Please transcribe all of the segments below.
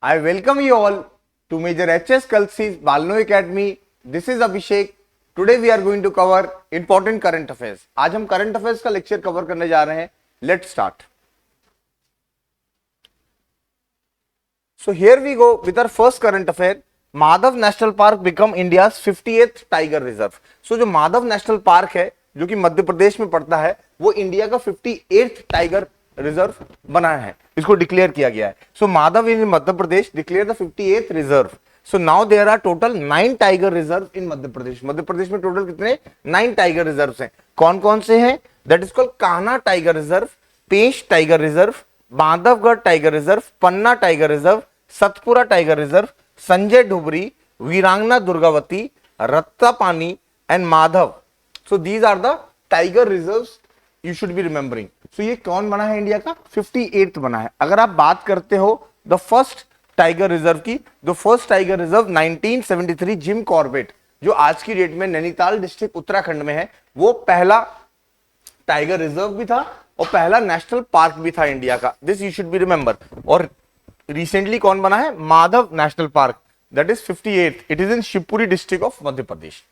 I welcome you all to Major HS Kalsi's Balno Academy. This is Abhishek. Today we are going to cover important current affairs. आज हम current affairs का lecture cover करने जा रहे हैं. Let's start. So here we go with our first current affair. Madhav national park become India's 58th tiger reserve. So जो Madhav national park है जो कि मध्य प्रदेश में पड़ता है वो इंडिया का 58th टाइगर रिजर्व बना है, इसको डिक्लेयर किया गया है. So Madhav in Madhya Pradesh declare the 58th reserve. So now there are total 9 tiger reserve in Madhya Pradesh. Madhya Pradesh में टोटल कितने 9 टाइगर रिजर्व हैं. कौन कौन से हैं? That is called Kanha tiger reserve, Pench tiger reserve, Bandhavgarh tiger reserve, Panna tiger reserve, Satpura tiger reserve, Sanjay Dubri, Veerangana Durgavati, Ratapani and Madhav. So these are the tiger reserves you should be remembering. So ये कौन बना है? इंडिया का 58th बना है. अगर आप बात करते हो द फर्स्ट टाइगर रिजर्व की, the first tiger reserve 1973 Jim Corbett, जो आज की डेट में नैनीताल डिस्ट्रिक्ट उत्तराखंड में है, वो पहला टाइगर रिजर्व भी था और पहला नेशनल पार्क भी था इंडिया का. This you should be remember. और रिसेंटली कौन बना है? Madhav national park, that is 58th. It is in Shivpuri district of Madhya Pradesh.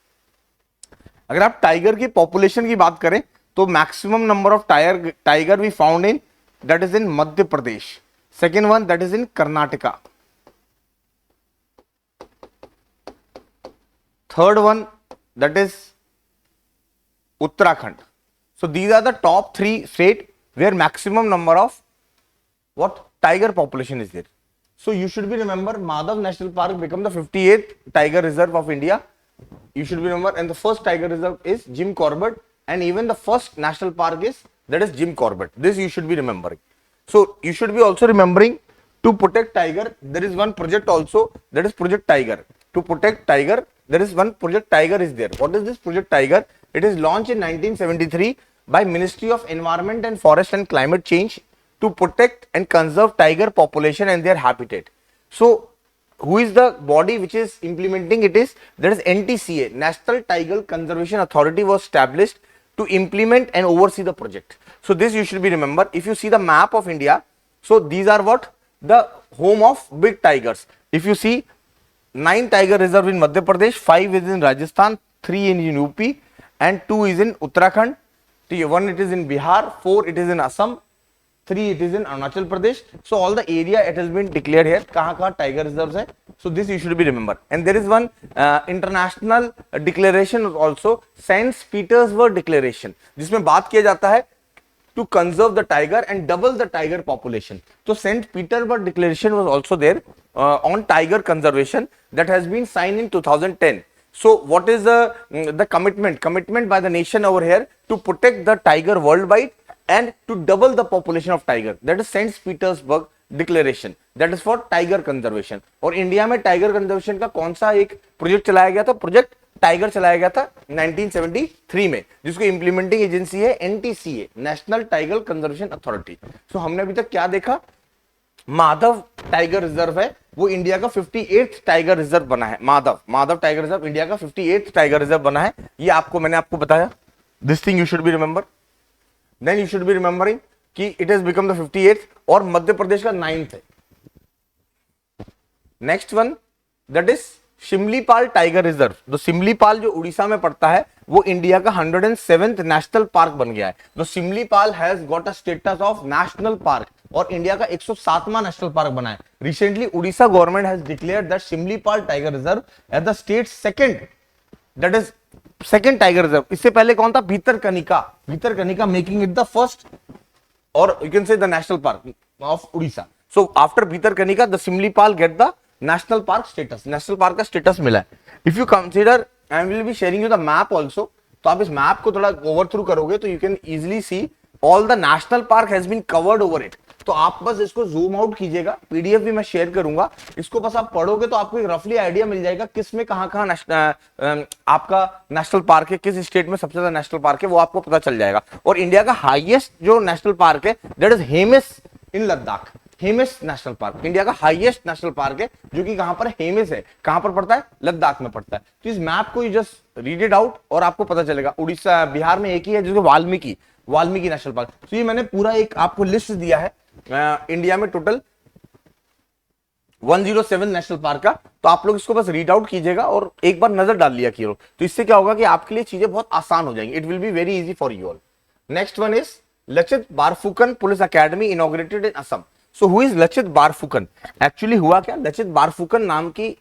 अगर आप टाइगर की पॉपुलेशन की बात करें तो maximum number of tiger we found in, that is in Madhya Pradesh. Second one that is in Karnataka. Third one that is Uttarakhand. So these are the top 3 states where maximum number of what tiger population is there. So you should be remember Madhav National Park become the 58th tiger reserve of India. You should be remember, and the first tiger reserve is Jim Corbett, and even the first national park is that is Jim Corbett. This you should be remembering. So you should be also remembering to protect tiger. There is one project also, that is Project Tiger. To protect tiger, there is one Project Tiger is there. What is this Project Tiger? It is launched in 1973 by Ministry of Environment and Forest and Climate Change to protect and conserve tiger population and their habitat. So who is the body which is implementing it? Is that is NTCA, National Tiger Conservation Authority, was established to implement and oversee the project. So this you should be remember. If you see the map of India, so these are what the home of big tigers. If you see 9 tiger reserve in Madhya Pradesh, 5 is in Rajasthan, 3 in UP, and 2 is in Uttarakhand, 1 it is in Bihar, 4 it is in Assam, 3 it is in Arunachal Pradesh. So all the area it has been declared here. कहाँ tiger reserves है. So this you should be remember. And there is one international declaration also, Saint Petersburg Declaration, जिसमें बात किया जाता है to conserve the tiger and double the tiger population. So Saint Petersburg Declaration was also there on tiger conservation, that has been signed in 2010. So what is the commitment by the nation over here to protect the tiger worldwide and to double the population of tiger? That is Saint Petersburg Declaration. That is for tiger conservation. और India में tiger conservation का कौन सा एक project चलाया गया था? Project tiger चलाया गया था 1973 में, जिसको इंप्लीमेंटिंग एजेंसी है NTCA, national tiger conservation authority. So हमने अभी तक क्या देखा? माधव टाइगर रिजर्व है, वो इंडिया का 58th टाइगर रिजर्व बना है. माधव टाइगर रिजर्व इंडिया का 58th टाइगर रिजर्व बना है. ये मैंने आपको बताया. This thing you should be remember. Then you should be remembering कि it has become the 58th और मध्य प्रदेश का 9th है. Next one that is Similipal tiger reserve. तो शिमलीपाल जो उड़ीसा में पड़ता है वो इंडिया का 107th नेशनल पार्क बन गया है. तो Similipal has got a status of national park और इंडिया का 107वां नेशनल पार्क बना है. Recently Odisha government has declared that Similipal tiger reserve as the state second, that is second tiger reserve. इससे पहले कौन था? Bhitarkanika making it the first और you can say the national park of Odisha. So after Bhitarkanika the Similipal get the national park status. National park का status मिला है. If you consider, I will be sharing you the map also. तो आप इस map को थोड़ा over through करोगे तो you can easily see all the national park has been covered over it. तो आप बस इसको जूम आउट कीजिएगा, पीडीएफ भी मैं शेयर करूंगा. इसको बस आप पढ़ोगे तो आपको एक रफली आइडिया मिल जाएगा किस में कहां आपका नेशनल पार्क है, किस स्टेट में सबसे ज्यादा नेशनल पार्क है, वो आपको पता चल जाएगा. और इंडिया का हाईएस्ट जो नेशनल पार्क है that is Hemis in Ladakh. Hemis national park India का हाईएस्ट नेशनल पार्क है, जो कि कहां पर? हेमिस है. कहां पर पड़ता है? लद्दाख में पड़ता है. तो इस मैप को you just read it out और आपको पता चलेगा. उड़ीसा, बिहार में एक ही है जिसको वाल्मीकि नेशनल पार्क. तो ये मैंने पूरा एक आपको लिस्ट दिया है इंडिया में टोटल 107 नेशनल पार्क का। तो आप लोग इसको बस रीड आउट कीजिएगा और एक बार नजर डाल लिया कीजिए, तो इससे क्या होगा कि आपके लिए चीजें बहुत आसान हो जाएंगी। It will be very easy for you all. Next one is Lachit Borphukan police academy inaugurated in Assam. So who is Lachit Barphukan? Actually हुआ क्या, लचित बारफुकन नाम की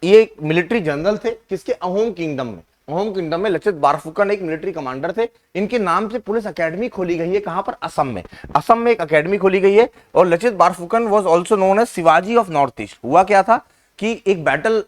ये एक मिलिट्री जनरल थे किसके, अहोम किंगडम में। अहोम किंगडम में लचित बारफुकन एक मिलिट्री कमांडर थे। इनके नाम से पुलिस अकेडमी खोली गई है, कहां पर, असम में। असम में एक अकेडमी खोली गई है। और Lachit Barphukan was also known as Shivaji of north east. हुआ क्या था कि एक बैटल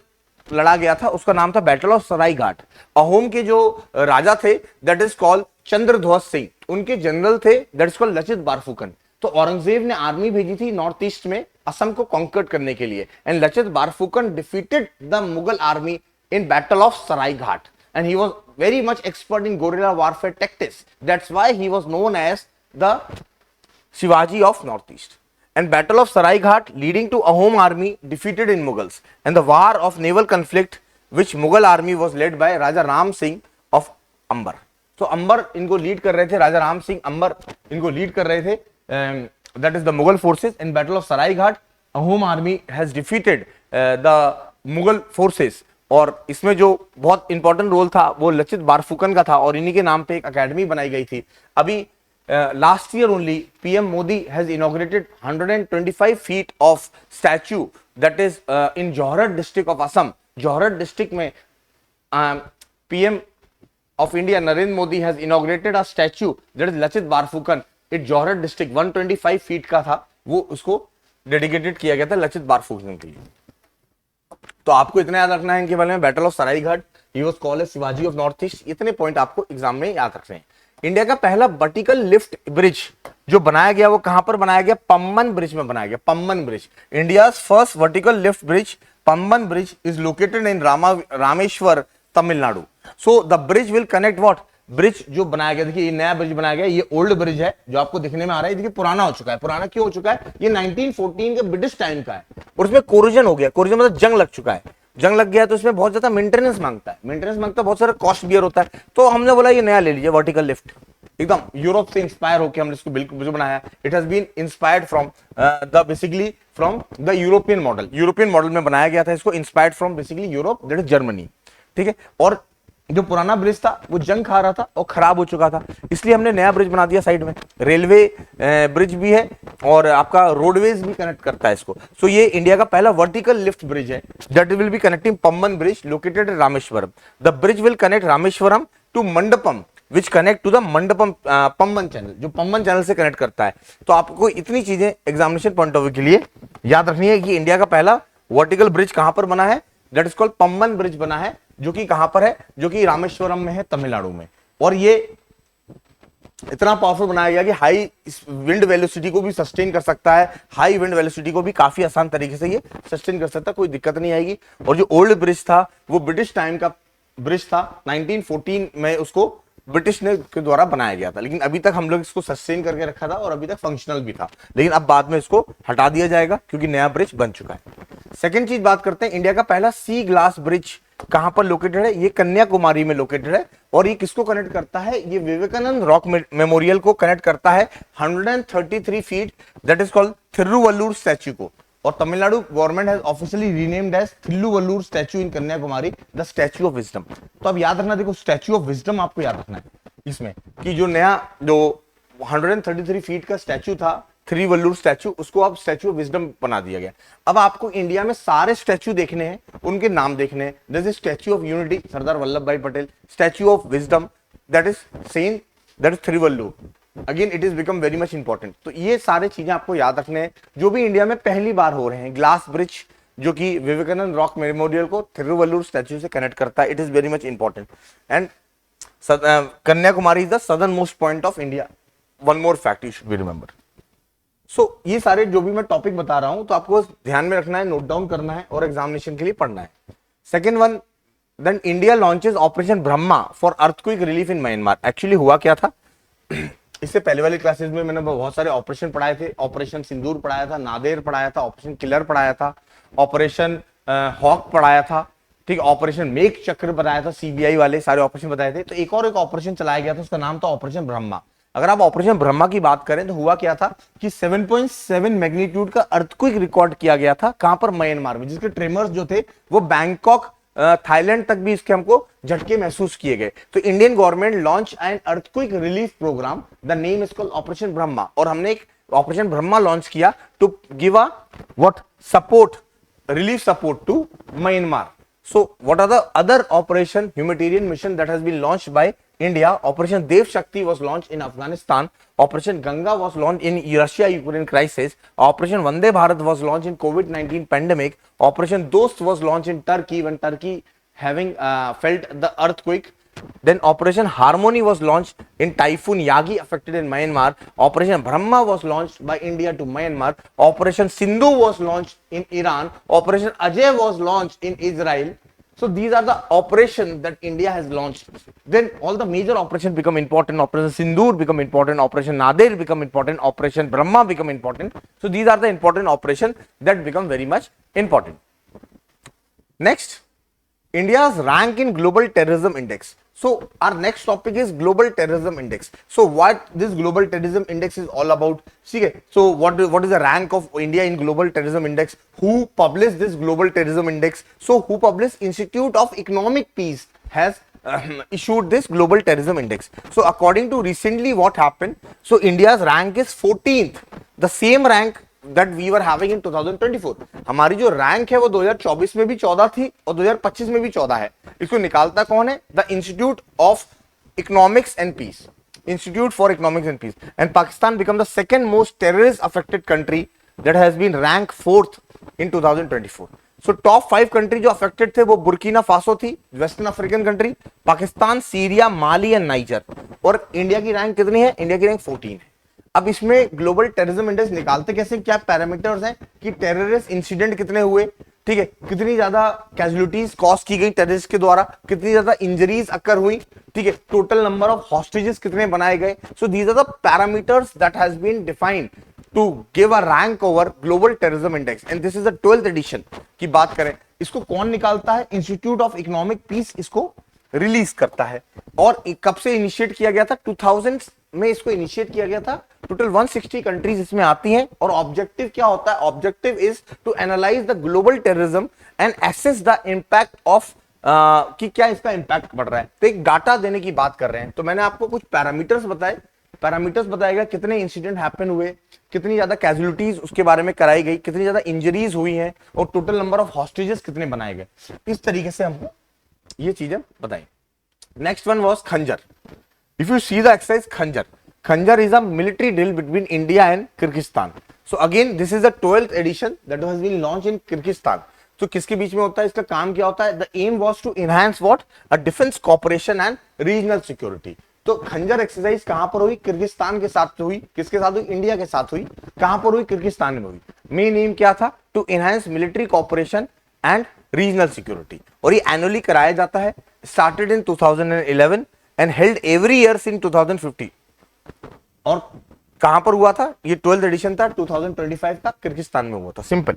लड़ा गया था, उसका नाम था बैटल ऑफ सराय घाट। अहोम के जो राजा थे that is called Chandradhwaj Singh, उनके जनरल थे that is called Lachit Borphukan. तो औरंगजेब ने आर्मी भेजी थी नॉर्थ ईस्ट में असम को कॉन्कर्ड करने के लिए, and Lachit Barphukan defeated the Mughal army in battle of Saraighat, and he was very much expert in guerrilla warfare tactics. That's why he was known as the Shivaji of north east. And battle of Sarai Ghat leading to Ahom army defeated in Mughals, and the war of naval conflict which Mughal army was led by Raja Ram Singh of Amber. So Amber इनको lead कर रहे थे, राजा राम सिंह अंबर इनको lead कर रहे थे, that is the Mughal forces. In battle of Sarai Ghat Ahom army has defeated the Mughal forces, और इसमें जो बहुत इंपॉर्टेंट रोल था वो लचित बारफुकन का था, और इन्हीं के नाम पे एक अकेडमी बनाई गई थी। अभी last year only PM Modi has inaugurated 125 feet of statue that is in Jorhat district of Assam. Jorhat district में PM of India Narendra Modi has inaugurated a statue that is Lachit Barphukan in Jorhat district, 125 feet का था, वो उसको dedicated किया गया था लचित बारफुकन के लिए। तो आपको इतना याद रखना है इनके बारे में, battle of Saraighat, he was called as Shivaji of north East. इतने पॉइंट आपको एग्जाम में याद रखने हैं। इंडिया का पहला वर्टिकल लिफ्ट ब्रिज जो बनाया गया वो कहां पर बनाया गया, पम्बन ब्रिज में बनाया गया। Pamban bridge, India first vertical lift bridge Pamban bridge is located in Rameshwar Tamil Nadu. So the bridge will connect what, bridge जो बनाया गया, देखिए ये नया ब्रिज बनाया गया, ये ओल्ड ब्रिज है जो आपको दिखने में आ रहा है, देखिए पुराना हो चुका है। पुराना क्यों हो चुका है, ये 1914 के ब्रिटिश टाइम का है, और उसमें कोरोजन हो गया। कोरोजन मतलब जंग लग चुका है, जंग लग गया तो इसमें बहुत ज्यादा मेंटेनेंस मांगता है, मेंटेनेंस मांगता है, बहुत सारा कॉस्ट बियर होता है। तो हमने बोला ये नया ले लीजिए वर्टिकल लिफ्ट, एकदम यूरोप से इंस्पायर होकर हमने इसको बिल्कुल बनाया। It has been inspired from the basically from the European model, European model में बनाया गया था इसको, inspired from basically Europe that is Germany, ठीक है। और जो पुराना ब्रिज था वो जंग खा रहा था और खराब हो चुका था, इसलिए हमने नया ब्रिज बना दिया साइड में। रेलवे ब्रिज भी है और आपका रोडवेज भी कनेक्ट करता है इसको। सो ये इंडिया का पहला वर्टिकल लिफ्ट ब्रिज है that will be connecting Pamban bridge located in Rameswaram. The bridge will connect Rameswaram to Mandapam which connect to the Mandapam Pamban channel, जो पम्बन चैनल से कनेक्ट करता है। तो आपको इतनी चीजें एग्जामिनेशन पॉइंट ऑफ व्यू के लिए याद रखनी है कि इंडिया का पहला वर्टिकल ब्रिज कहां पर बना है, that is called Pamban bridge बना है, जो कि कहां पर है, जो कि रामेश्वरम में है, तमिलनाडु में। और ये इतना पावरफुल बनाया गया कि हाई विंड वेलोसिटी को भी सस्टेन कर सकता है, हाई विंड वेलोसिटी को भी काफी आसान तरीके से ये सस्टेन कर सकता है, कोई दिक्कत नहीं आएगी। और जो ओल्ड ब्रिज था वो ब्रिटिश टाइम का ब्रिज था, 1914 में उसको ब्रिटिश ने के द्वारा बनाया गया था, लेकिन अभी तक हम लोग इसको सस्टेन करके रखा था और अभी तक फंक्शनल भी था, लेकिन अब बाद में इसको हटा दिया जाएगा क्योंकि नया ब्रिज बन चुका है। सेकेंड चीज बात करते हैं, इंडिया का पहला सी ग्लास ब्रिज कहां पर लोकेटेड है, ये कन्याकुमारी में लोकेटेड है, और ये किसको कनेक्ट करता है, ये विवेकानंद रॉक मेमोरियल को कनेक्ट करता है 133 feet, that is called Thiruvallur statue को। और Tamil Nadu government has officially renamed as Thiruvallur statue in Kanyakumari the statue of wisdom. तो अब याद रखना, देखो स्टैच्यू ऑफ विजडम आपको याद रखना है इसमें, कि जो नया जो 133 फीट का स्टैच्यू था थिरुवल्लुर स्टैच्यू, उसको अब स्टैच्यू ऑफ विजडम बना दिया गया। अब आपको इंडिया में सारे स्टैच्यू देखने हैं, उनके नाम देखने हैं, जैसे statue of unity Sardar Vallabh Bhai Patel, statue of wisdom that is same that is Thiruvallur, again it is become very much important. तो ये सारे चीजें आपको याद रखने हैं जो भी इंडिया में पहली बार हो रहे हैं। ग्लास ब्रिज जो कि विवेकानंद रॉक मेमोरियल को थिरुवल्लुर स्टैच्यू से कनेक्ट करता है, it is very much important. And Kanyakumari is the southern most point of India, one more fact you should be remember. So ये सारे जो भी मैं टॉपिक बता रहा हूं तो आपको ध्यान में रखना है, नोट डाउन करना है और एग्जामिनेशन के लिए पढ़ना है। Second one, then India launches operation Brahma for earthquake relief in Myanmar. Actually हुआ क्या था, इससे पहले वाली क्लासेस में मैंने बहुत सारे ऑपरेशन पढ़ाए थे, ऑपरेशन सिंदूर पढ़ाया था, नादेर पढ़ाया था, ऑपरेशन किलर पढ़ाया था, ऑपरेशन हॉक पढ़ाया था, ठीक, ऑपरेशन मेघ चक्र बताया था, सीबीआई वाले सारे ऑपरेशन बताए थे। तो एक और एक ऑपरेशन चलाया गया था, उसका नाम था ऑपरेशन ब्रह्मा। अगर आप ऑपरेशन ब्रह्मा की बात करें तो हुआ क्या था कि 7.7 मैग्नीट्यूड का अर्थक्वेक रिकॉर्ड किया गया था, कहां पर, म्यांमार में, जिसके ट्रेमर्स जो थे वो बैंकॉक थाईलैंड तक भी इसके हमको झटके महसूस किए गए। तो Indian government launch an earthquake relief program, the name is called operation Brahma, और हमने एक ऑपरेशन ब्रह्मा लॉन्च किया to give a what support, relief support to Myanmar. So what are the other operation humanitarian mission that has been launched by India? Operation Dev Shakti was launched in Afghanistan. Operation Ganga was launched in Russia-Ukraine crisis. Operation Vande Bharat was launched in COVID-19 pandemic. Operation Dost was launched in Turkey when Turkey having felt the earthquake. Then Operation Harmony was launched in Typhoon Yagi affected in Myanmar. Operation Brahma was launched by India to Myanmar. Operation Sindhu was launched in Iran. Operation Ajay was launched in Israel. So these are the operations that India has launched. Then all the major operations become important. Operation Sindoor become important. Operation Nadir become important. Operation Brahma become important. So these are the important operations that become very much important. Next, India's rank in global terrorism index. So our next topic is global terrorism index. So what this global terrorism index is all about? See, so what is the rank of India in global terrorism index? Who published this global terrorism index? So who published? Institute of Economic Peace has issued this global terrorism index. So according to recently what happened, so India's rank is 14th, the same rank that we were having in 2024. हमारी जो rank है वो 2024 में भी 14 थी और 2025 में भी 14 है। इसको निकालता कौन है? The institute of economics and peace, institute for economics and peace, and Pakistan become the second most terrorist affected country that has been rank 4th इन 2024. सो टॉप 5 कंट्री जो अफेक्टेड थे वो बुर्किना फासो थी, western African country, Pakistan, Syria, Mali and Niger, और India की rank कितनी है? India की रैंक 14 है। अब इसमें ग्लोबल टेररिज्म इंडेक्स निकालते कैसे, क्या पैरामीटर्स हैं कि टेररिस्ट इंसिडेंट कितने हुए, ठीक है, कितनी ज्यादा कैजुअलिटीज कॉज की गई टेररिस्ट के द्वारा, कितनी ज्यादा इंजरीज अकर हुई, ठीक है, टोटल नंबर ऑफ हॉस्टेजेस कितने बनाए गए. So these are the parameters that has been defined to give a rank over global terrorism index, and this is the 12th edition की बात करें. इसको कौन निकालता है? इंस्टीट्यूट ऑफ इकोनॉमिक पीस इसको रिलीज करता है. और कब से इनिशिएट किया गया था? 2000 में इसको इनिशिएट किया गया था. टोटल 160 कंट्रीज इसमें आती हैं. और ऑब्जेक्टिव क्या होता है? Objective is to analyse the global terrorism and assess the impact of कि क्या इसका इंपैक्ट बढ़ रहा है. तो एक डाटा देने की बात कर रहे हैं. तो मैंने आपको कुछ पैरामीटर्स बताए. पैरामीटर्स बताएगा कितने इंसिडेंट हैपन हुए, कितनी ज्यादा कैजुअलिटीज उसके बारे में कराई गई, कितनी ज्यादा इंजरीज हुई हैं, और टोटल नंबर ऑफ हॉस्टेजेस कितने बनाए गए. इस तरीके से हमको ये चीजें बताई. Next one was Khanjar. If you see the exercise Khanjar, Khanjar is a military drill between India and Kyrgyzstan. So again this is the 12th edition that has been launch in Kyrgyzstan. तो किसके बीच में होता है? इसका काम क्या होता है? The aim was to enhance what? A defence cooperation and regional security. तो खंजर एक्सरसाइज कहां पर हुई? किर्गिस्तान के साथ हुई. किसके साथ हुई? इंडिया के साथ हुई. कहां पर हुई? किर्गिस्तान में हुई. मेन एम क्या था? To enhance military cooperation and regional security. और ये एनुअली कराया जाता है. Started in 2011 and held every year in 2050. और कहां पर हुआ था? ये 12th एडिशन था. 2025 का किर्गिस्तान में हुआ था. Simple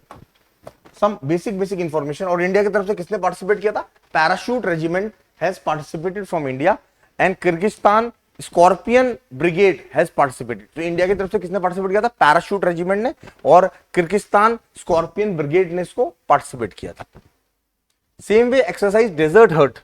some basic information. और इंडिया की तरफ से किसने पार्टिसिपेट किया था? Parachute regiment has participated from India and Kyrgyzstan scorpion brigade has participated. तो इंडिया की तरफ से किसने पार्टिसिपेट किया था? पैराशूट रेजिमेंट ने. और किर्गिस्तान स्कॉर्पियन ब्रिगेड ने इसको पार्टिसिपेट किया था. Same way exercise desert hunt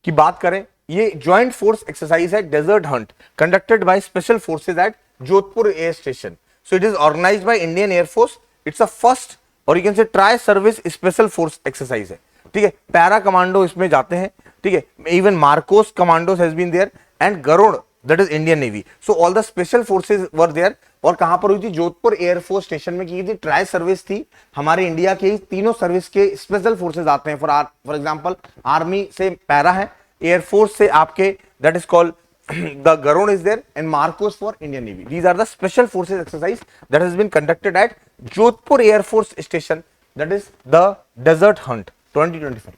की बात करें. ये ज्वाइंट फोर्स एक्सरसाइज है desert hunt, conducted by special forces at Jodhpur air station. So it is organized by Indian air force. It's a first और you can say tri service special force exercise है. ठीक है, para commando इसमें जाते हैं. ठीक है, even MARCOS commandos has been there and Garud that is Indian navy. So all the special forces were there. और कहां पर हुई थी? जोधपुर एयरफोर्स स्टेशन में की थी. ट्राई सर्विस थी. हमारे इंडिया के तीनों सर्विस के स्पेशल फोर्सेज आते हैं. फॉर एग्जांपल आर्मी से पैरा है, एयरफोर्स से आपके that is called the Garud is there, and Marcos for Indian Navy. These are the special forces exercise that has been conducted at Jodhpur Air Force Station, that is the Desert Hunt 2025.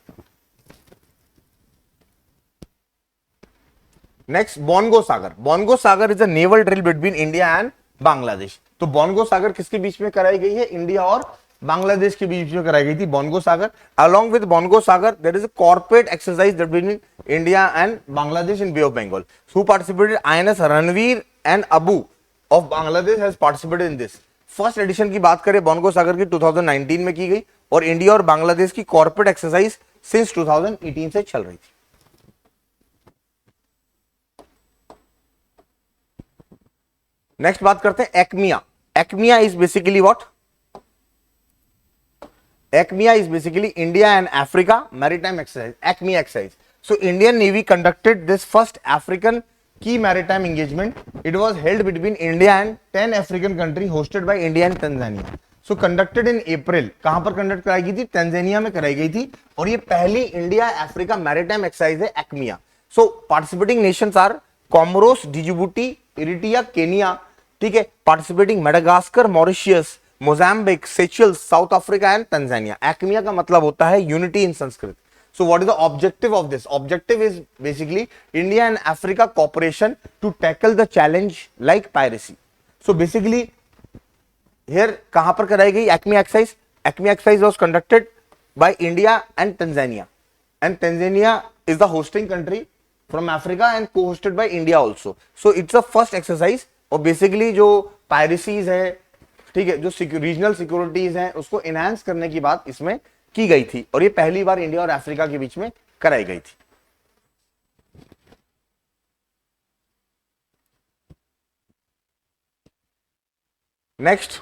Next, Bongo Sagar. Bongo Sagar is a naval drill between India and Bangladesh. तो Bongo Sagar किसके बीच में कराई गई है? India और बांग्लादेश के बीच में कराई गई थी, bongo Sagar. Along with Bongo Sagar, there is a corporate exercise between India and Bangladesh in Bay of Bengal. Who participated? INS Ranveer and Abu of Bangladesh has participated in this. First edition की बात करें bongo सागर की 2019 में की गई और India और बांग्लादेश की कॉर्पोरेट एक्सरसाइज सिंस 2018 से चल रही थी. नेक्स्ट बात करते हैं AIKEYME. AIKEYME is basically what? ECMIA is basically India and Africa maritime exercise. ECMIA exercise. So Indian Navy conducted this first African key maritime engagement. It was held between India and 10 African countries, hosted by India and Tanzania. So conducted in April. कहां पर conduct कराई गई थी? Tanzania में कराई गई थी और ये पहली इंडिया अफ्रीका मैरिटाइम एक्सरसाइज है ECMIA. So participating nations are Comoros, Djibouti, Eritrea, Kenya. ठीक है. Participating Madagascar, Mauritius, Mozambique, Seychelles, south Africa and Tanzania. AIKEYME का मतलब होता है unity in Sanskrit. So what is the objective of this? Objective is basically India and Africa cooperation to tackle the challenge like piracy. So basically here कहां पर कराई गई AIKEYME exercise? AIKEYME exercise was conducted by India and Tanzania is the hosting country from Africa and co hosted by India also. So it's a first exercise और basically जो पायरेसीज है, ठीक है, जो रीजनल सिक्योरिटीज हैं उसको एनहांस करने की बात इसमें की गई थी और ये पहली बार इंडिया और अफ्रीका के बीच में कराई गई थी. Next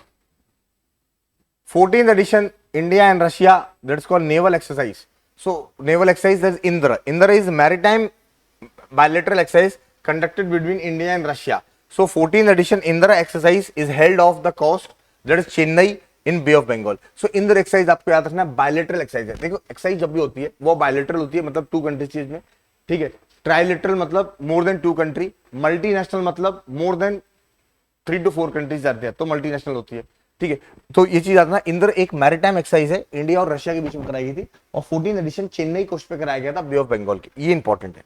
14th edition India and Russia, that's called naval exercise. So naval exercise, there's Indra. Indra is maritime bilateral exercise conducted between India and Russia. So 14th edition Indra exercise is held off the coast, that is Chennai in Bay of Bengal. So Indra exercise आपको याद रखना है bilateral exercise है. देखो exercise जब भी होती है वो bilateral होती है, मतलब 2 countries में, ठीक है. ट्राइलेटरल मतलब more than 2 country, मल्टीनेशनल मतलब more than 3 to 4 countries जाते हैं तो मल्टीनेशनल होती है, ठीक है. तो ये चीज आता है. इंद्र एक मैरिटाइम एक्सरसाइज है, इंडिया और रशिया के बीच में कराई गई थी और 14th एडिशन चेन्नई कोस्ट पे कराया गया था, बे ऑफ बंगाल के. ये इंपॉर्टेंट है.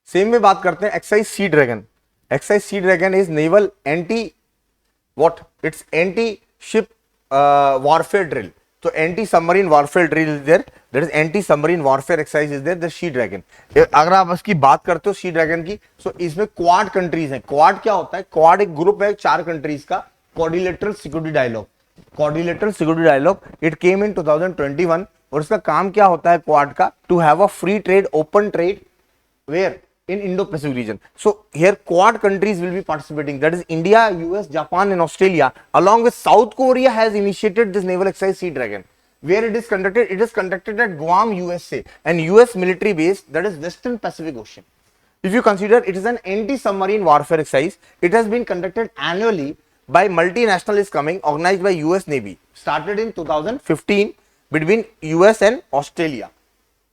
सेम में बात करते हैं exercise sea dragon. Exercise sea dragon is naval anti what? It's anti ship warfare drill. तो anti submarine warfare drill is there, that is anti submarine warfare exercise is there, the sea dragon. अगर आप इसकी बात करते हो sea dragon की, सो इसमें quad countries हैं. क्वाड क्या होता है? क्वाड एक ग्रुप है 4 कंट्रीज का. Coordinated security dialogue, coordinated security dialogue, it came in 2021 और इसका काम क्या होता है क्वाड का? To have a free trade, open trade where in Indo-Pacific region. So here Quad countries will be participating. That is India, US, Japan and Australia. Along with South Korea has initiated this naval exercise Sea Dragon. Where it is conducted? It is conducted at Guam, USA, and US military base, that is Western Pacific Ocean. If you consider it is an anti-submarine warfare exercise, it has been conducted annually by multinational is coming, organized by US Navy. Started in 2015 between US and Australia.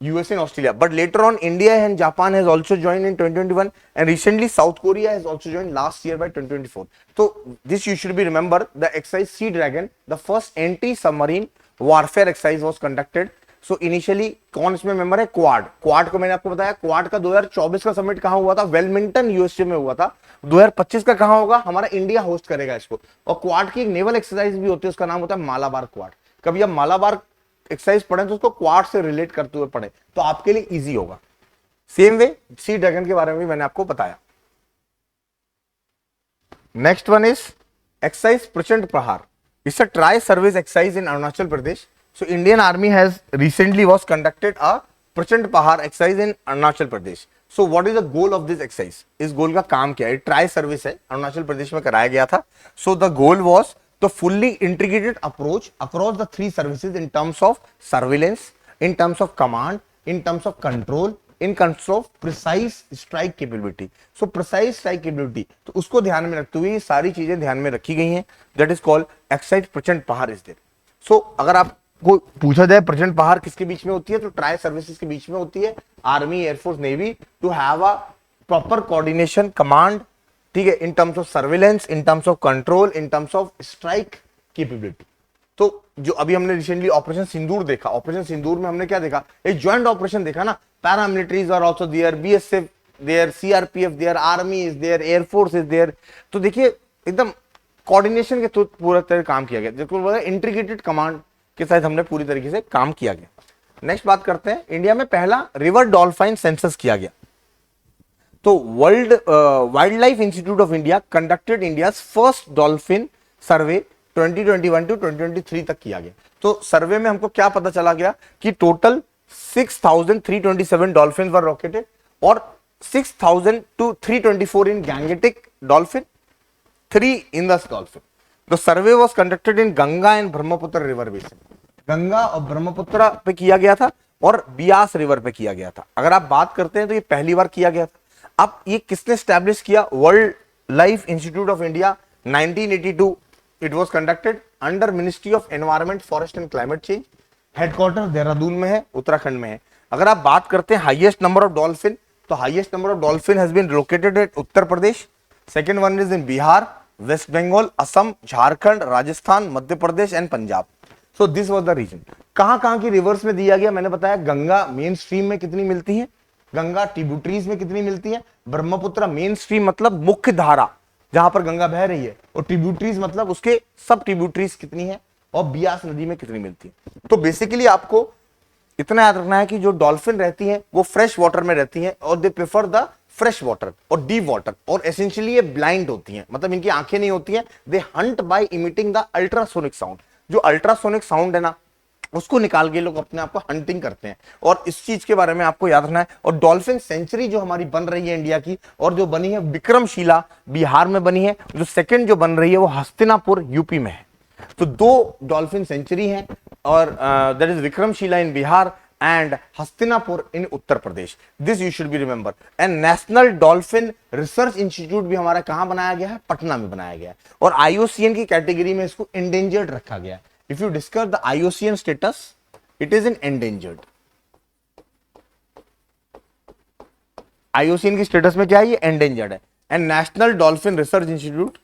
US and Australia, but later on India and Japan has also joined in 2021 and recently South Korea has also joined last year by 2024. So this you should be remember, the exercise Sea Dragon, the first anti-submarine warfare exercise was conducted. So initially कौन इसमें member है? Quad. Quad को मैंने आपको बताया, quad का 2024 का summit कहां हुआ था? वेलमिंगटन यूएसए में हुआ था. 2025 का कहां होगा? हमारा इंडिया होस्ट करेगा इसको. और क्वाड की एक नेवल एक्सरसाइज भी होती है, उसका नाम होता है मालाबार क्वाड. कभी आप मालाबार एक्सरसाइज पढ़े तो उसको क्वाड से रिलेट करते हुए पढ़े तो आपके लिए इजी होगा. सेम वे सी ड्रैगन के बारे में भी मैंने आपको बताया. नेक्स्ट वन इज एक्सरसाइज प्रचंड प्रहार. It's a tri service exercise in Arunachal Pradesh. So Indian army has recently was conducted a प्रचंड प्रहार exercise in Arunachal Pradesh. So what is the goal of this exercise? इस गोल का काम क्या है? ट्राई सर्विस है, अरुणाचल प्रदेश में कराया गया था. So the goal was the fully integrated approach across the 3 services in terms of surveillance, in terms of command, in terms of control, in terms of precise strike capability. So precise strike capability, तो उसको ध्यान में रखते हुए ये सारी चीजें ध्यान में रखी गई हैं. That is called exercise प्रचंड प्रहार is there. So अगर आपको पूछा जाए प्रचंड प्रहार किसके बीच में होती है, तो ट्राई सर्विसेज के बीच में होती है, army, air force, navy, to have a proper coordination, command, ठीक है, in terms of surveillance, in terms of control, in terms of strike capability. तो जो अभी हमने रिसेंटली ऑपरेशन सिंदूर देखा, ऑपरेशन सिंदूर में हमने क्या देखा? एक ज्वाइंट ऑपरेशन देखा ना. Paramilitaries are also there, BSF there, CRPF there, army is there, air force is there. तो देखिए एकदम कोऑर्डिनेशन के पूरा तरह काम किया गया, जिसको बोला इंटीग्रेटेड कमांड के साथ हमने पूरी तरीके से काम किया गया। नेक्स्ट बात करते हैं, इंडिया में पहला रिवर डॉल्फिन सेंसस किया गया। तो world wildlife institute of India conducted India first dolphin survey 2021 to 2023 तक किया गया। तो सर्वे में हमको क्या पता चला गया कि टोटल 6,327 डॉल्फिन वर लोकेटेड और 6,000 to 324 in Gangetic dolphin, 3 in the dolphin. The survey was conducted in Ganga and Brahmaputra river basin. Ganga और ब्रह्मपुत्र पे किया गया था और बियास रिवर पे किया गया था। अगर आप बात करते हैं तो ये पहली बार किया गया था। अब ये किसने स्टैब्लिश किया? World life institute of India 1982। It was conducted under ministry of environment, forest and climate change. Headquarter Dehradun में है, उत्तराखंड में है। अगर आप बात करते हैं हाईएस्ट नंबर ऑफ डॉल्फिन, तो highest number of dolphin has been located at Uttar Pradesh, second one is in Bihar, West Bengal, Assam, Jharkhand, Rajasthan, Madhya Pradesh and Punjab. So this was the region. कहां की रिवर्स में दिया गया? मैंने बताया गंगा मेन स्ट्रीम में कितनी मिलती है, गंगा ट्रिब्यूटरीज में कितनी मिलती है, ब्रह्मपुत्र मेन स्ट्रीम मतलब मुख्य धारा जहां पर गंगा बह रही है, और ट्रिब्यूटरीज मतलब उसके सब ट्रिब्यूटरीज कितनी है, और बियास नदी में कितनी मिलती है। तो बेसिकली आपको इतना याद रखना है कि जो डॉल्फिन रहती हैं वो फ्रेश वाटर में रहती हैं और they prefer the fresh water और डीप वाटर, और एसेंशियली ये ब्लाइंड होती हैं, मतलब इनकी आंखें नहीं होती हैं। They hunt by emitting the ultrasonic sound. जो अल्ट्रासोनिक साउंड है ना, उसको निकाल के लोग अपने आप को हंटिंग करते हैं, और इस चीज के बारे में आपको याद रखना है। और डॉल्फिन सेंचुरी जो हमारी बन रही है इंडिया की, और जो बनी है विक्रमशिला बिहार में बनी है, जो सेकंड जो बन रही है वो हस्तिनापुर यूपी में है। तो 2 डॉल्फिन सेंचुरी हैं, और that is Vikramshila in Bihar and Hastinapur in Uttar Pradesh. This you should be remember. And national dolphin research institute भी हमारा कहां बनाया गया है? पटना में बनाया गया है, और आईओसीएन की कैटेगरी में इसको एंडेंजर्ड रखा गया है। If you discuss the IUCN status, it is in endangered. IUCN की स्टेटस में क्या है? ये एंडेंजर्ड है। And national dolphin research institute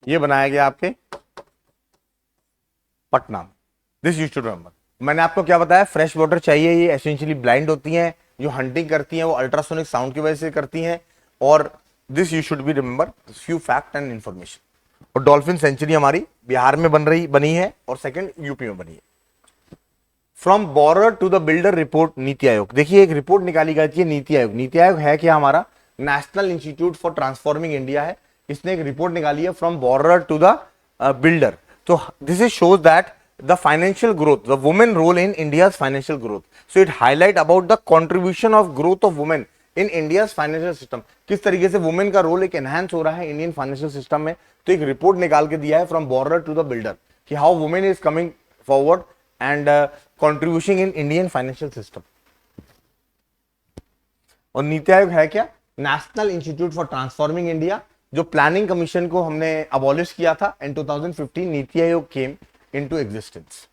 ये बनाया गया आपके पटना में। This you should remember. मैंने आपको क्या बताया? फ्रेश वाटर चाहिए, ये एसेंशियली ब्लाइंड होती हैं, जो हंटिंग करती हैं वो अल्ट्रासोनिक साउंड की वजह से करती हैं, और this you should be remember few fact and information. और डॉल्फिन सेंचुरी हमारी बिहार में बनी है, और सेकंड यूपी में बनी है। From borrower to the builder report NITI Aayog. देखिए एक रिपोर्ट निकाली गई थी नीति आयोग। नीति आयोग है क्या? हमारा national institute for transforming India है। इसने एक रिपोर्ट निकाली है from borrower to the builder. तो this is shows that the financial growth, the women role in India's financial growth. So it highlight about the contribution of growth of women in India's financial system. किस तरीके से women का role एक enhance हो रहा है Indian financial system में। तो एक रिपोर्ट निकाल के दिया है from borrower to the builder कि how women is coming forward and contribution in Indian financial system. और नीति आयोग है क्या? National institute for transforming India, जो प्लानिंग कमीशन को हमने अबॉलिश किया था in 2015। NITI Aayog came into existence.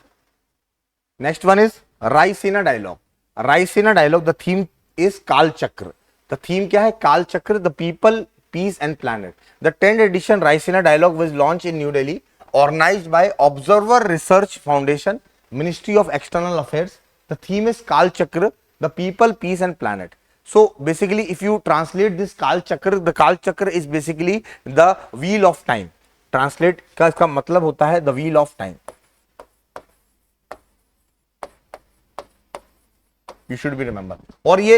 Next one is Raisina dialogue. Raisina dialogue, the theme is Kaal Chakra. The theme क्या है? Kaal Chakra, the people, peace and planet. The 10th edition Raisina Dialogue was launch in new Delhi, organised by Observer Research Foundation, Ministry of External Affairs. The theme is Kaal Chakra, the people, peace and planet. So basically if you translate this Kal Chakra, the Kal Chakra is basically the wheel of time. Translate का इसका मतलब होता है the wheel of time. You should be remember. और ये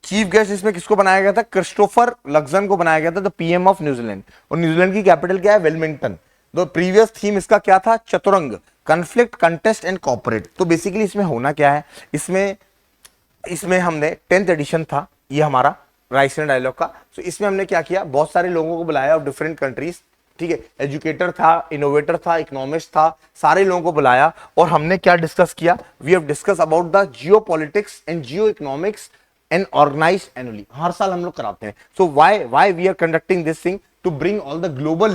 chief guest इसमें किसको बनाया गया था? क्रिस्टोफर लक्सन को बनाया गया था, द पीएम ऑफ न्यूजीलैंड। और न्यूजीलैंड की कैपिटल क्या है? वेलमिंगटन। तो प्रीवियस थीम इसका क्या था? चतुरंग, कन्फ्लिक्ट, कंटेस्ट एंड कॉपरेट। तो बेसिकली इसमें होना क्या है? इसमें हमने 10th edition था ये हमारा रायसीना डायलॉग का। सो इसमें हमने क्या किया? बहुत सारे लोगों को बुलाया ऑफ डिफरेंट कंट्रीज, ठीक है। एजुकेटर था, इनोवेटर था, इकोनॉमिस्ट था, सारे लोगों को बुलाया, और हमने क्या डिस्कस किया? We have discuss about the geopolitics and geoeconomics and organized annually. हर साल हम लोग कराते हैं। So why we are conducting this thing? to bring all the global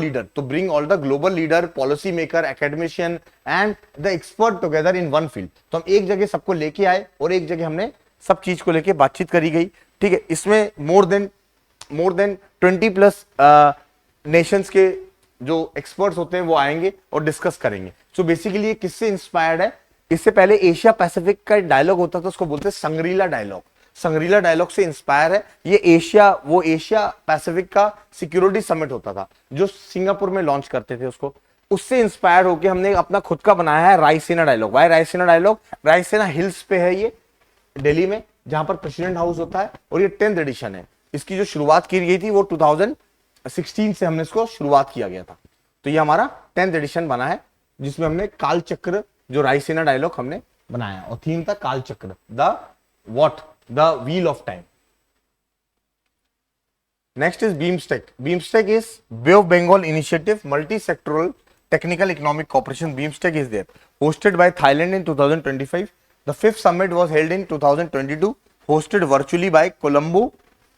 leader, policy maker, academician and the expert together in one field। तो हम एक जगह सबको लेके आए और एक जगह हमने सब चीज को लेके बातचीत करी गई, ठीक है। इसमें मोर देन 20+ नेशंस के जो एक्सपर्ट्स होते हैं वो आएंगे और डिस्कस करेंगे। सो बेसिकली ये किससे इंस्पायर्ड है? इससे पहले एशिया पैसिफिक का डायलॉग होता था, उसको बोलते हैं संग्रीला डायलॉग। संग्रीला डायलॉग से इंस्पायर है ये। एशिया पैसिफिक का सिक्योरिटी समिट होता था जो सिंगापुर में लॉन्च करते थे उसको, उससे इंस्पायर होकर हमने अपना खुद का बनाया है Raisina Dialogue. Why Raisina dialogue? Raisina Hills पे है ये, दिल्ली में, जहां पर प्रेसिडेंट हाउस होता है, और ये 10th एडिशन है। इसकी जो शुरुआत की गई थी वो 2016 से हमने इसको शुरुआत किया गया था। तो ये हमारा 10th एडिशन बना है जिसमें हमने काल चक्र, जो रायसीना डायलॉग हमने बनाया, और थीम था Kaal Chakra, the wheel of time. Next is BIMSTEC. BIMSTEC is Bay of Bengal initiative multi sectoral technical economic cooperation. BIMSTEC is there, hosted by Thailand in 2025. The fifth summit was held in 2022, hosted virtually by Colombo,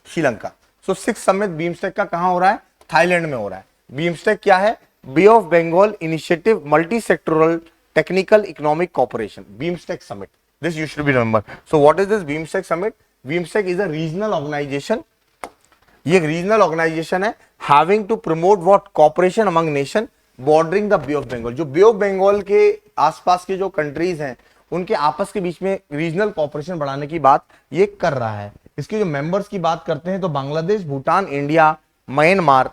Sri Lanka. So sixth summit BIMSTEC का कहाँ हो रहा है? Thailand में हो रहा है। BIMSTEC क्या है? Bay of Bengal initiative multi sectoral technical economic cooperation, BIMSTEC summit. This you should be remember. So what is this BIMSTEC summit? BIMSTEC is a regional organization. ये एक रीजनल ऑर्गेनाइजेशन है, having to promote what? Cooperation among nation bordering the Bay of Bengal. जो Bay of Bengal के आसपास के जो countries हैं उनके आपस के बीच में रीजनल कॉपरेशन बढ़ाने की बात ये कर रहा है। इसके जो मेंबर्स की बात करते हैं तो Bangladesh, Bhutan, India, Myanmar,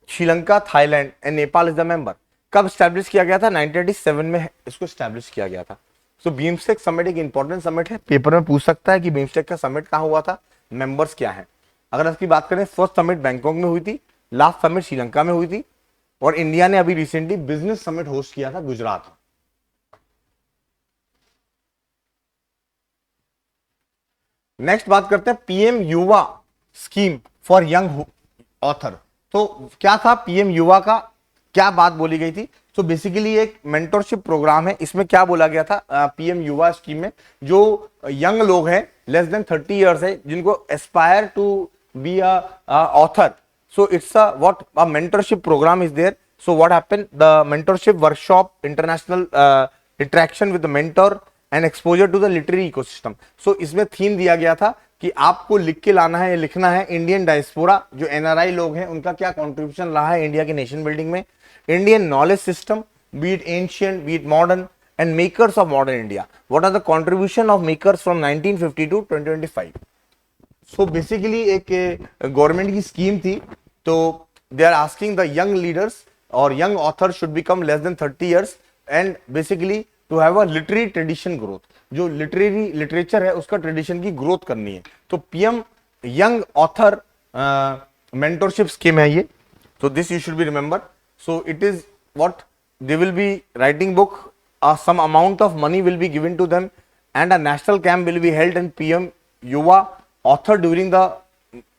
Sri Lanka, Thailand and Nepal is the member. कब स्टैब्लिश किया गया था? 1987 में इसको स्टैब्लिश किया गया था। सो बीमस्टेक समिट एक इंपॉर्टेंट समिट है, पेपर में पूछ सकता है कि बीमस्टेक का समिट कहाँ हुआ था, मेंबर्स क्या है। अगर इसकी बात करें, फर्स्ट समिट बैंकॉक में हुई थी, लास्ट समिट श्रीलंका में हुई थी, और इंडिया ने अभी रिसेंटली बिजनेस समिट होस्ट किया था गुजरात में। नेक्स्ट बात करते हैं पीएम युवा स्कीम फॉर यंग ऑथर। तो क्या था पीएम युवा का, क्या बात बोली गई थी? तो बेसिकली एक मेंटरशिप प्रोग्राम है। इसमें क्या बोला गया था पीएम युवा स्कीम में? जो यंग लोग हैं लेस देन 30 इयर्स है, जिनको aspire to be a author, so it's a mentorship program is there. So what happened? The mentorship workshop, international interaction with the mentor and exposure to the literary ecosystem. So इसमें theme दिया गया था कि आपको लिख के लाना है, लिखना है इंडियन डायस्पोरा, जो एनआरआई लोग हैं उनका क्या कंट्रीब्यूशन रहा है इंडिया के नेशन बिल्डिंग में, Indian knowledge system, be it ancient, be it modern, and makers of modern India, what are the contribution of makers from 1950 to 2025। So basically एक गवर्नमेंट की स्कीम थी, तो they are asking the young leaders और young author should become less than 30 years and basically to have a literary tradition growth. जो literature है उसका tradition की growth करनी है। तो PM young author mentorship scheme है ये। So this you should be remember. So it is what they will be writing book. Some amount of money will be given to them, and a national camp will be held in PM Yuva author during the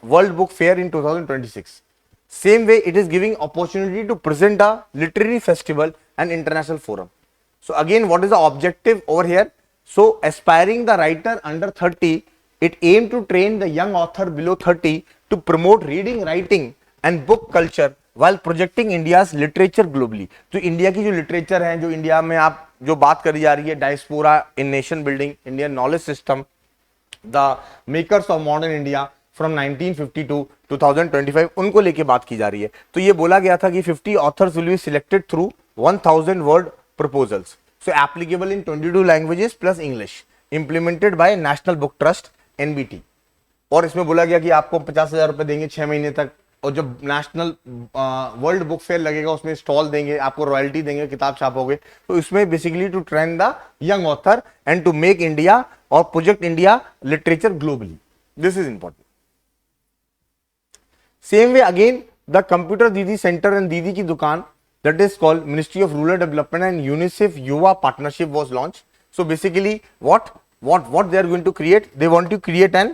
World Book Fair in 2026. Same way, it is giving opportunity to present a literary festival and international forum. So again, what is the objective over here? So aspiring the writer under 30, it aim to train the young author below 30 to promote reading, writing and book culture while projecting India's literature globally. तो India की जो literature है, जो India में आप जो बात करी जा रही है, diaspora in nation building, Indian knowledge system, the makers of modern India from 1950 to 2025, उनको लेके बात की जा रही है। तो ये बोला गया था कि 50 authors will be selected through 1000 word proposals, so applicable in 22 languages plus English, implemented bye national book trust NBT। और इसमें बोला गया कि आपको 50,000 रुपए देंगे 6 महीने तक, और जब नेशनल वर्ल्ड बुक फेयर लगेगा उसमें स्टॉल देंगे, आपको रॉयल्टी देंगे, किताब छापोगे। तो इसमें basically to train the young author and to make India और project India literature globally, this is important. Same way again the computer didi centre and didi की दुकान, that is called Ministry of Rural Development and UNICEF Yuva partnership was launched. So basically what they are going to create, they want to create an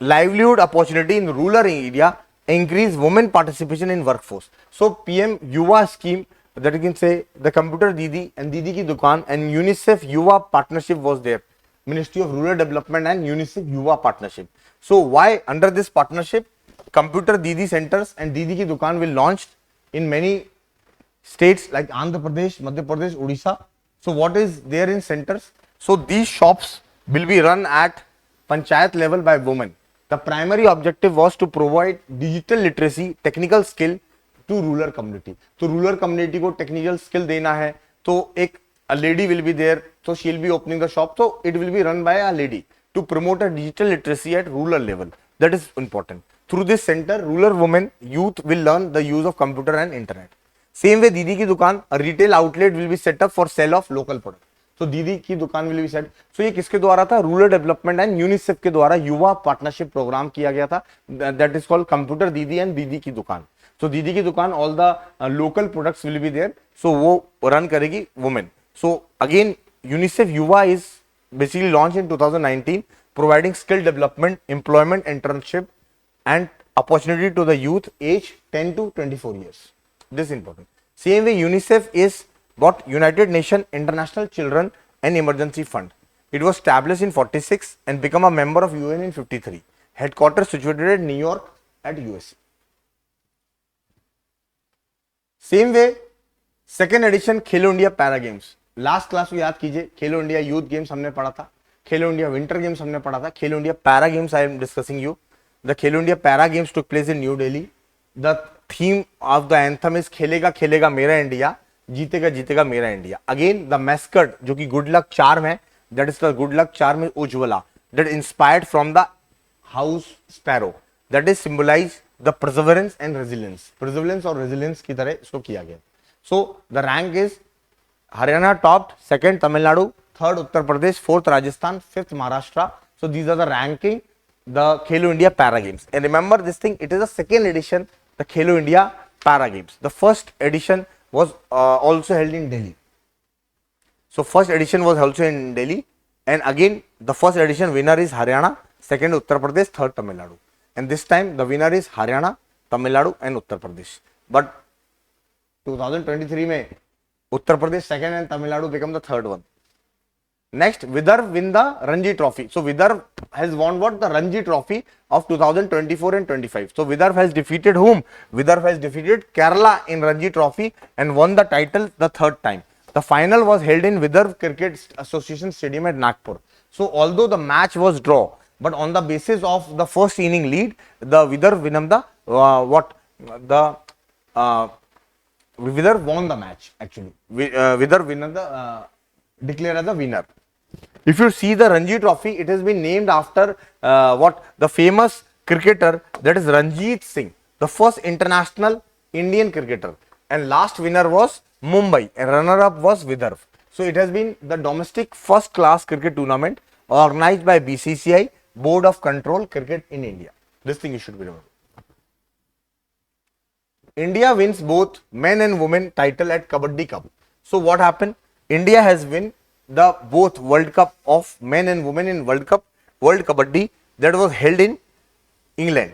livelihood opportunity in rural area, increase women participation in workforce. So PM Yuva scheme, that you can say the computer Didi and Didi ki dukan and UNICEF Yuva partnership was there, Ministry of Rural Development and UNICEF Yuva partnership. So why under this partnership computer Didi centers and Didi ki dukan will launched in many states like Andhra Pradesh, Madhya Pradesh, Odisha. So what is there in centers? So these shops will be run at panchayat level by women. The primary objective was to provide digital literacy, technical skill to rural community. तो rural community को technical skill देना है, तो एक a lady will be there, so she'll be opening the shop, so it will be run by a lady to promote a digital literacy at rural level. That is important. Through this center, rural women, youth will learn the use of computer and internet. Same way, दीदी की दुकान, a retail outlet will be set up for sale of local product. तो दीदी की दुकान will be set. सो ये किसके द्वारा था? रूरल डेवलपमेंट एंड यूनिसेफ के द्वारा युवा पार्टनरशिप प्रोग्राम किया गया था. That is called computer didi and didi की दुकान. सो दीदी की दुकान, all the local products will be there. So वो रन करेगी women. So again, UNICEF Yuva is basically launched in 2019, providing skill development, employment, internship, and opportunity to the youth age 10 to 24 years. This is important. Same way, UNICEF is what United Nations International Children and Emergency Fund. It was established in 46 and become a member of UN in 53. Headquarters situated at New York at USA. Same way, second edition Khelo India para games. Last class को याद कीजिए, खेलो India youth games हमने पढ़ा था, Khelo India winter games हमने पढ़ा था, Khelo India para games I am discussing you. The Khelo India para games took place in new Delhi. The theme of the anthem is खेलेगा खेलेगा मेरा इंडिया, जीतेगा जीतेगा मेरा इंडिया. अगेन द मैस्कट जो कि गुड लक चार्म है, that is the good luck charm is Ujjwala, that inspired from the house sparrow, that is symbolise the perseverance and resilience. Perseverance और रेजिलियंस की तरह इसको किया गया. So the rank is Haryana topped, second Tamil Nadu, third Uttar Pradesh, fourth Rajasthan, fifth Maharashtra. So these are the ranking, the Khelo India Para Games. And remember this thing, it is the second edition, the Khelo India Para Games. The first edition was also held in Delhi. So first edition was also in Delhi, and again the first edition winner is Haryana, second Uttar Pradesh, third Tamil Nadu. And this time the winner is Haryana, Tamil Nadu and Uttar Pradesh. But 2023 में Uttar Pradesh second and Tamil Nadu become the third one. Next, Vidarbh win the Ranji Trophy. So Vidarbh has won what? The Ranji Trophy of 2024 and 25. So Vidarbh has defeated whom? Vidarbh has defeated Kerala in Ranji Trophy and won the title the third time. The final was held in Vidarbh Cricket Association Stadium at Nagpur. So although the match was draw, but on the basis of the first inning lead, the Vidarbh won the Vidarbh won the match actually. Vidarbh winner declared as the winner. If you see the Ranji Trophy, it has been named after the famous cricketer, that is Ranjit Singh, the first international Indian cricketer. And last winner was Mumbai and runner-up was Vidarbh. So it has been the domestic first-class cricket tournament organized by BCCI, Board of Control Cricket in India. This thing you should be remember. India wins both men and women title at Kabaddi Cup. So what happened? India has won the both World Cup of men and women in World Cup, World Kabaddi, that was held in England.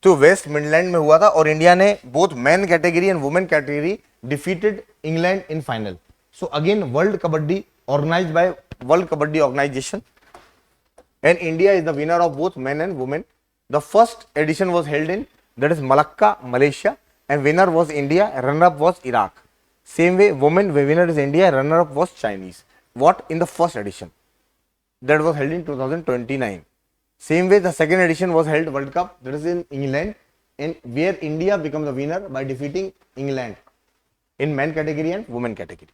तो West Midland में हुआ था और India ने both man category and women category defeated England in final. So again world kabaddi organised by world kabaddi organisation and India is the winner of both men and women. The first edition was held in, that is Malacca, Malaysia, and winner was India, runner-up was Iraq. Same way, women winner is India, runner-up was Chinese. What in the first edition? That was held in 2029. Same way, the second edition was held World Cup, that is in England, and where India became the winner by defeating England in men category and women category.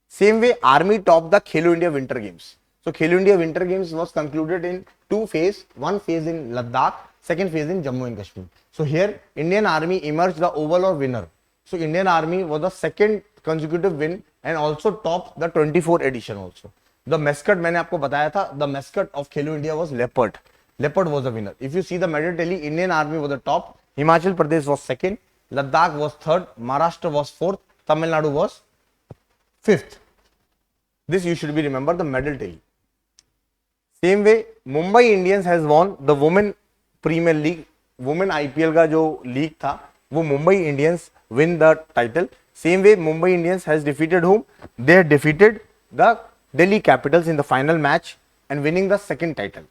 Same way, Army topped the Khelo India Winter Games. So Khelo India Winter Games was concluded in two phases, one phase in Ladakh, second phase in Jammu and Kashmir. So here Indian Army emerged the overall winner. So Indian Army was the second consecutive win and also topped the 24 edition also. The mascot मैंने आपको बताया था, the mascot of Khelo India was leopard. Leopard was the winner. If you see the medal tally, Indian Army was the top, Himachal Pradesh was second, Ladakh was third, Maharashtra was fourth, Tamil Nadu was fifth. This you should be remember the medal tally. Same way, Mumbai Indians has won the Women Premier League, Women IPL का जो league था, वो Mumbai Indians win the title. Same way, Mumbai Indians has defeated whom? They had defeated the Delhi Capitals in the final match and winning the second title.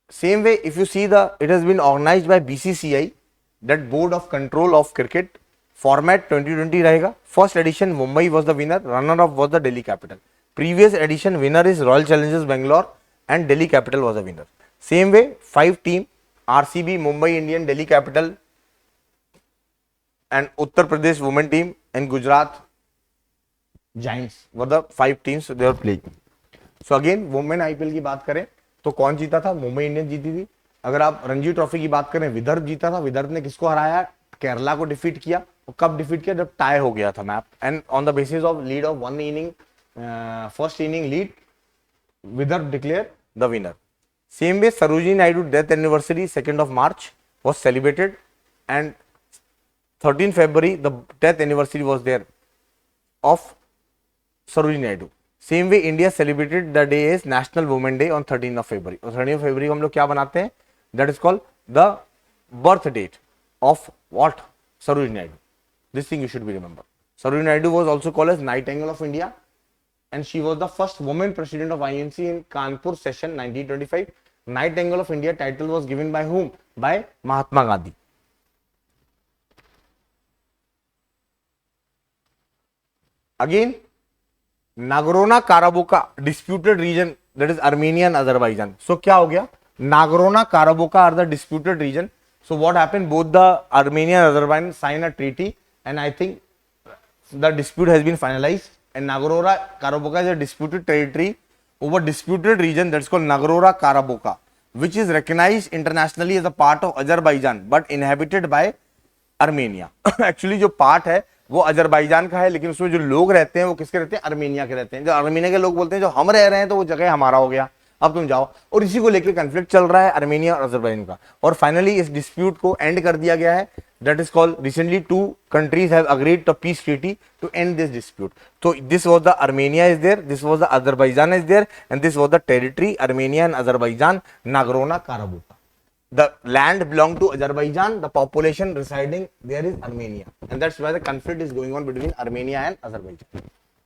Same way, if you see it has been organized by BCCI, that Board of Control of Cricket. Format 2020 रहेगा. First edition Mumbai was the winner, runner-up was the Delhi Capital. Previous edition winner is Royal Challengers Bangalore and Delhi Capital was a winner. Same way, 5 team RCB, Mumbai Indian, Delhi Capital, and Uttar Pradesh women team and Gujarat Giants were the 5 teams they were playing. So again women IPL की बात करें तो कौन जीता था? Mumbai Indians जीती थी. अगर आप रणजी ट्रॉफी की बात करें, विदर्भ जीता था. विदर्भ ने किसको हराया? केरला को डिफीट किया. और कब डिफीट किया? जब टाई हो गया था map. And on the basis of lead of one inning, first inning lead, Vidarbha declare the winner. Same way Sarojini Naidu death anniversary 2nd of March was celebrated, and 13 February the death anniversary was there of Sarojini Naidu. Same way India celebrated the day is National Women Day on 13th of February. और 13th of February को हम लोग क्या बनाते हैं? That is called the birth date of what? Sarojini Naidu. This thing you should be remember. Sarojini Naidu was also called as Nightingale of India, and she was the first woman president of INC in Kanpur session 1925. Nightingale of India title was given by whom? By Mahatma Gandhi. Again, Nagorno-Karabakh disputed region, that is Armenia and Azerbaijan. So क्या हो गया? Nagorno-Karabakh are the disputed region. So what happened? Both the Armenia and Azerbaijan signed a treaty, and I think the dispute has been finalized. And Nagorno-Karabakh is a disputed territory over disputed region, that's called Nagorno-Karabakh, which is recognized internationally as a part of Azerbaijan but inhabited by Armenia. Actually जो part है वो Azerbaijan का है, लेकिन उसमें जो लोग रहते हैं वो किसके रहते हैं? अर्मेनिया के रहते हैं. जो अर्मेनिया के लोग बोलते हैं जो हम रह रहे हैं तो वो जगह हमारा हो गया, अब तुम जाओ. और इसी को लेकर कॉन्फ्लिक्ट चल रहा है अर्मेनिया और अजरबैजान का. और फाइनली इस डिस्प्यूट को एंड कर दिया गया है. That is called recently 2 countries have agreed to peace treaty to end this dispute. So this was the Armenia is there, this was the Azerbaijan is there, and this was the territory Armenia and Azerbaijan, Nagorno-Karabakh. The land belonged to Azerbaijan, the population residing there is Armenia, and that's why the conflict is going on between Armenia and Azerbaijan.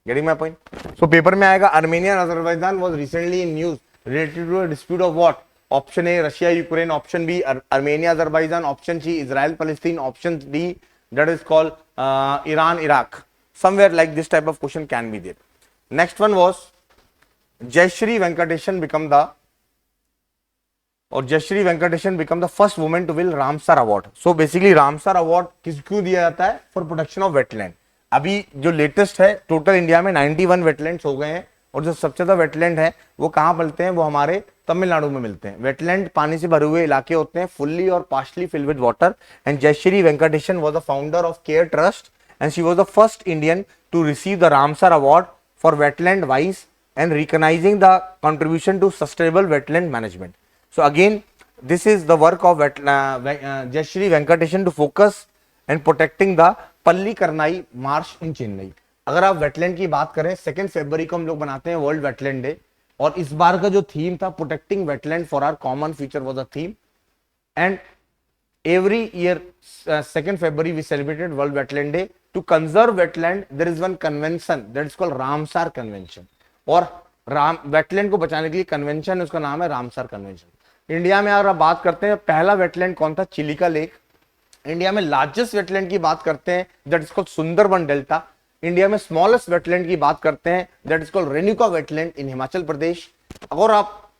Getting my point? So paper में आएगा Armenia and Azerbaijan was recently in news related to a dispute of what? Option A Russia Ukraine, option B Armenia Azerbaijan, option C Israel Palestine, option D that is called Iran Iraq. Somewhere like this type of question can be there. Next one was Jayashree Venkatesan become the first woman to win Ramsar Award. So basically Ramsar Award क्यों दिया जाता है? For protection of wetland. अभी जो latest है total India में 91 wetlands हो गए हैं, और जो सबसे ज्यादा वेटलैंड है वो कहाँ मिलते हैं? वो हमारे तमिलनाडु में मिलते हैं. वेटलैंड पानी से भरे हुए इलाके होते हैं, फुल्ली और partially filled with water. And Jayashree Venkatesan was the founder of care trust, and she was the first Indian to receive the Ramsar award for wetland wise and recognising the contribution to sustainable wetland management. So again, this is the work of Jayashree Venkatesan to focus and protecting the Pallikarnai marsh in Chennai. अगर आप wetland की बात करें, 2 फरवरी को हम लोग बनाते हैं वर्ल्ड वेटलैंड डे, और इस बार का जो थीम था protecting wetland for our common future was the theme. And every year 2 February we celebrated World Wetland Day. To conserve wetland there is one convention that is called Ramsar Convention, और wetland को बचाने के लिए convention है, उसका नाम है Ramsar convention. India में अगर आप बात करते हैं पहला वेटलैंड कौन था? चिलिका लेक. इंडिया में लार्जेस्ट वेटलैंड की बात करते हैं that is called Sundarban delta. India में स्मॉलेस्ट वेटलैंड की बात करते हैं that is called Renuka wetland in Himachal Pradesh. अगर आप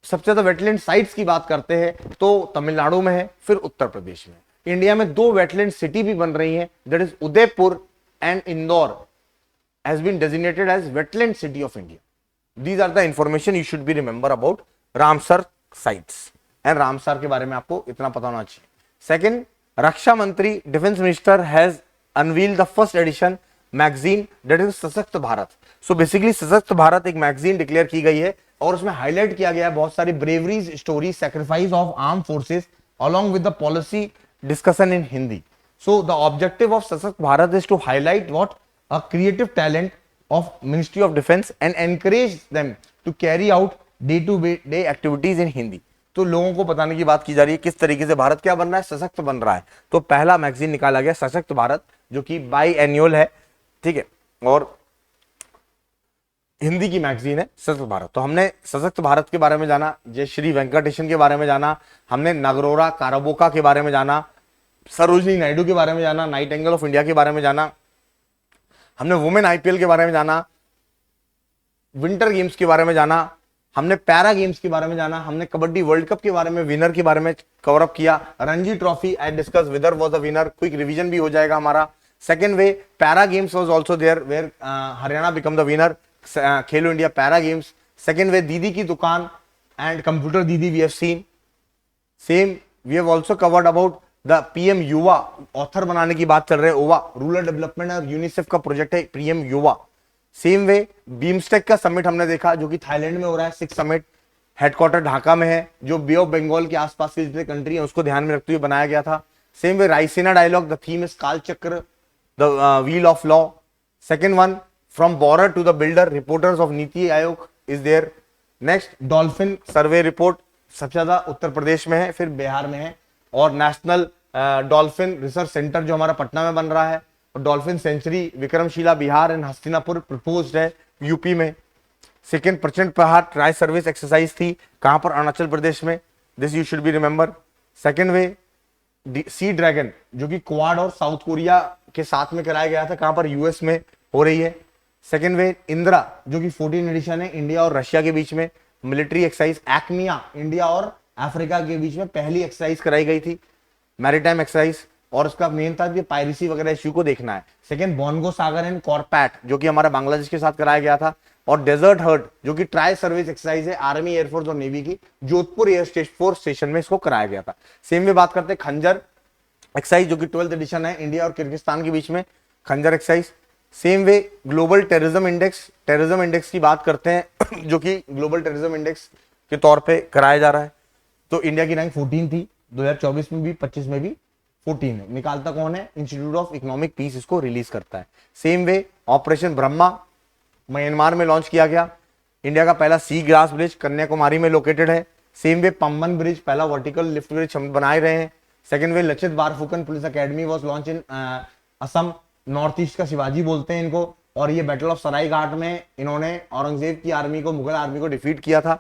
सबसे ज्यादा वेटलैंड साइट्स की बात करते हैं तो तमिलनाडु में है, फिर उत्तर प्रदेश में. इंडिया में 2 वेटलैंड सिटी भी बन रही है that is Udaipur and Indore has been designated as wetland city of India. These are the information you should be remember about Ramsar sites, and Ramsar के बारे में आपको इतना पता होना चाहिए. Second, रक्षा मंत्री defence minister has unveiled the first edition magazine that is सशक्त भारत. So basically सशक्त भारत एक मैगजीन डिक्लेयर की गई है, और उसमें हाईलाइट किया गया है बहुत सारी breweries story, sacrifice of arm forces along with the policy discussion in Hindi. So the objective of सशक्त Bharat is to highlight what? A creative talent of Ministry of Defense and encourage them to carry out day-to-day activities in Hindi. तो लोगों को बताने की बात की जा रही है किस तरीके से भारत क्या बन रहा है, सशक्त बन रहा है. तो पहला मैगजीन निकाला गया सशक्त भारत, जो कि बाई एनुअल है, ठीक है, और हिंदी की मैगजीन है सशक्त भारत. तो हमने सशक्त भारत के बारे में जाना, जयश्री वेंकटेशन के बारे में जाना, हमने नागरोरा काराबोका के बारे में जाना, सरोजनी नायडू के बारे में जाना, नाइटिंगेल ऑफ इंडिया के बारे में जाना, हमने वुमेन आईपीएल के बारे में जाना, विंटर गेम्स के बारे में जाना, हमने पैरा गेम्स के बारे में जाना, हमने कबड्डी वर्ल्ड कप के बारे में विनर के बारे में कवर अप किया, Ranji trophy I discuss Vidarbha was a winner, quick revision भी हो जाएगा हमारा। Second way para games was also there where Haryana become the winner, Khelo India para games. Second way didi की दुकान and computer didi we have seen. Same we have also covered about the PM Yuva, author बनाने की बात चल रहे हैं, ओवा रूरल डेवलपमेंट और यूनिसेफ का प्रोजेक्ट है पीएम युवा। सेम वे बीमस्टेक का समिट हमने देखा जो कि थाईलैंड में हो रहा है, 6 समिट, हेडक्वार्टर ढाका में है, जो बे ऑफ बंगाल के आसपास के जितने कंट्री है उसको ध्यान में रखते हुए बनाया गया था। Same way Raisina dialogue, the theme is Kaal Chakra, the wheel of law. Second one from borrower to the builder, reporters of NITI Aayog is there. Next dolphin survey report सबसे ज्यादा उत्तर प्रदेश में है, फिर बिहार में है, और नेशनल डॉल्फिन रिसर्च सेंटर जो हमारा पटना में बन रहा है, और dolphin century Vikramshila Bihar and Hastinapur proposed है यूपी में। सेकेंड प्रचंड पहाड़ ट्राई सर्विस एक्सरसाइज थी, कहां पर, अरुणाचल प्रदेश में, this you should be remember. Second way sea dragon जो कि क्वाड और साउथ कोरिया के साथ में कराया गया था, कहां पर, यूएस में हो रही है। सेकेंड वे इंदिरा जो कि 14 एडिशन है, इंडिया और रशिया के बीच में मिलिट्री एक्सरसाइज। एक्मिया इंडिया और अफ्रीका के बीच में पहली एक्सरसाइज कराई गई थी, मैरीटाइम एक्सरसाइज, और उसका मेन था कि पायरेसी वगैरह इश्यू को देखना है। सेकंड बोनगो सागर एंड कॉर्पैट जो कि हमारा बांग्लादेश के साथ कराया गया था, और डेजर्ट हर्ट जो कि ट्राई सर्विस एक्सरसाइज है आर्मी एयरफोर्स और नेवी की, जोधपुर एयर फोर्स स्टेशन में इसको कराया गया था। सेम में बात करते हैं खंजर एक्सरसाइज जो कि 12th एडिशन है, इंडिया और किर्गिस्तान के बीच में खंजर exercise. Same way global terrorism index की बात करते हैं जो कि ग्लोबल टेररिज्म इंडेक्स के तौर पे कराया जा रहा है। तो इंडिया की रैंक 14 थी 2024 में भी, 25 में भी 14 है। निकालता कौन है, इंस्टीट्यूट ऑफ इकोनॉमिक पीस इसको रिलीज करता है। सेम वे ऑपरेशन ब्रह्मा म्यांमार में लॉन्च किया गया, इंडिया का पहला सी ग्लास ब्रिज कन्याकुमारी में लोकेटेड है। सेम वे पंबन ब्रिज पहला वर्टिकल लिफ्ट ब्रिज हम बनाए रहे हैं। Second way Lachit Borphukan police academy was launch in Assam, north east का शिवाजी बोलते हैं इनको, और ये बैटल ऑफ सराय घाट में इन्होंने औरंगजेब की आर्मी को, मुगल आर्मी को डिफीट किया था।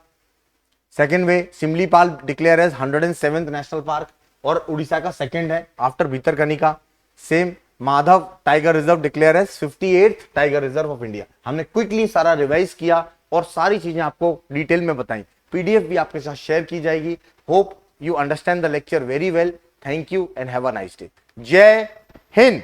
Second way Similipal declare as 107th national park, और उड़ीसा का सेकंड है after Bhitarkanika. Same Madhav tiger reserve declare as 58th tiger reserve of India. हमने क्विकली सारा रिवाइज किया और सारी चीजें आपको डिटेल में बताई, पीडीएफ भी आपके साथ शेयर की जाएगी। Hope you understand the lecture very well. Thank you and have a nice day. जय हिंद।